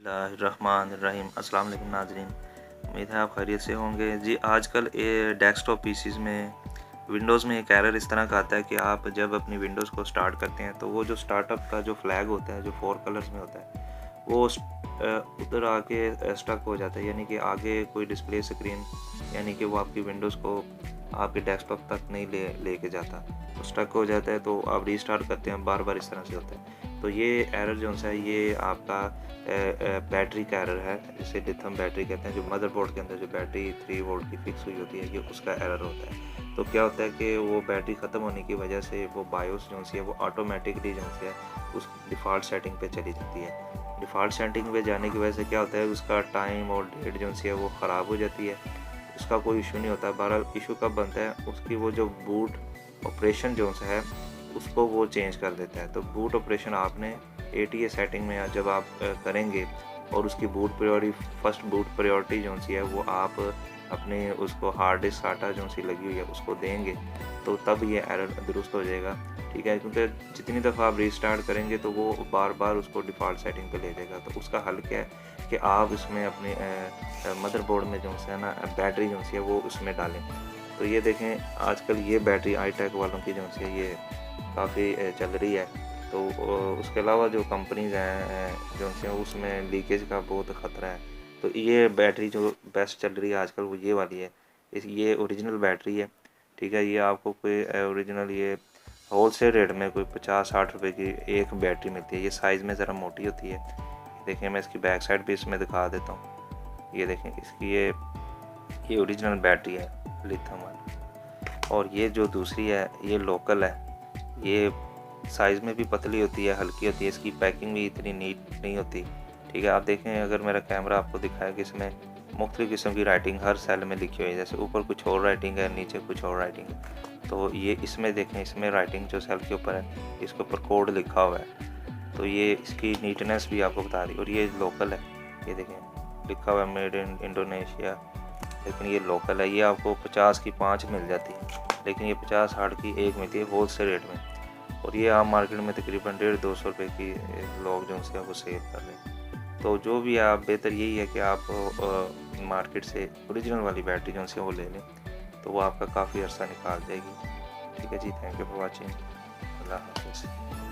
बिस्मिल्लाहिर्रहमानिर्रहीम। अस्सलाम वालेकुम नाज़रीन, उम्मीद है आप खैरियत से होंगे। जी आजकल ये डेस्कटॉप पीसीज़ में विंडोज़ में एक एरर इस तरह का आता है कि आप जब अपनी विंडोज़ को स्टार्ट करते हैं तो वो जो स्टार्टअप का जो फ्लैग होता है, जो 4 कलर्स में होता है, वो उधर आके स्टक हो जाता है, यानी कि आगे कोई डिस्प्ले स्क्रीन, यानी कि वो आपकी विंडोज़ को आपके डेस्कटॉप तक नहीं लेके जाता, तो स्टक हो जाता है। तो आप रीस्टार्ट करते हैं, बार-बार इस तरह से होता है। तो ये एरर जो है ये आपका बैटरी का एरर है, जिसे लिथियम बैटरी कहते हैं। जो मदरबोर्ड के अंदर जो बैटरी 3 वोल्ट की फिक्स हुई होती है, ये उसका एरर होता है। तो क्या होता है कि वो बैटरी ख़त्म होने की वजह से वो बायोस जो है वो ऑटोमेटिकली जो है उस डिफ़ॉल्ट सेटिंग पे चली जाती है। डिफ़ॉल्ट सेटिंग पे जाने की वजह से क्या होता है, उसका टाइम और डेट जो है वो ख़राब हो जाती है। उसका कोई इशू नहीं होता। बहरहाल इशू कब बनता है, उसकी वो जो बूट ऑपरेशन जो है उसको वो चेंज कर देता है। तो बूट ऑपरेशन आपने एटीए सेटिंग में जब आप करेंगे और उसकी फर्स्ट बूट प्रायोरिटी जो सी है वो आप अपने उसको हार्ड डिस्क साटा जो सी लगी हुई है उसको देंगे, तो तब ये एरर दुरुस्त हो जाएगा। ठीक है, क्योंकि जितनी दफ़ा आप रीस्टार्ट करेंगे तो वो बार बार उसको डिफ़ॉल्ट सेटिंग पे ले जाएगा। तो उसका हल क्या है कि आप इसमें अपने मदरबोर्ड में जो है ना बैटरी जो है वो उसमें डालें। तो ये देखें, आजकल ये बैटरी आईटेक वालों की जो है ये काफ़ी चल रही है। तो उसके अलावा जो कंपनीज़ हैं जो हैं उसमें लीकेज का बहुत ख़तरा है। तो ये बैटरी जो बेस्ट चल रही है आजकल वो ये वाली है। ये ओरिजिनल बैटरी है। ठीक है, ये आपको कोई ओरिजिनल ये होलसेल रेट में कोई 50-60 रुपए की एक बैटरी मिलती है। ये साइज़ में ज़रा मोटी होती है। देखिए, मैं इसकी बैक साइड भी इसमें दिखा देता हूँ। ये देखें, इसकी ये ओरिजिनल बैटरी है लिथियम वाली। और ये जो दूसरी है ये लोकल है। ये साइज़ में भी पतली होती है, हल्की होती है, इसकी पैकिंग भी इतनी नीट नहीं होती। ठीक है, आप देखें, अगर मेरा कैमरा आपको दिखाया कि इसमें मुख्तलिफ़ किस्म की राइटिंग हर सेल में लिखी हुई है, जैसे ऊपर कुछ और राइटिंग है, नीचे कुछ और राइटिंग है। तो ये इसमें देखें, इसमें राइटिंग जो सेल के ऊपर है इसके ऊपर कोड लिखा हुआ है। तो ये इसकी नीटनेस भी आपको बता रही है। और ये लोकल है, ये देखें लिखा हुआ है मेड इन इंडोनेशिया, लेकिन ये लोकल है। ये आपको 50 की 5 मिल जाती है, लेकिन ये 50-60 की एक मिलती है होलसेल रेट में। और ये आम मार्केट में तकरीबन 150-200 रुपये की लोग जो है वो सेल कर रहे हैं। तो जो भी आप, बेहतर यही है कि आप मार्केट से ओरिजिनल वाली बैटरी जो है वो ले लें, तो वो आपका काफ़ी अर्सा निकाल जाएगी। ठीक है जी, थैंक यू फॉर वॉचिंग। अल्लाह हाफ़िज़।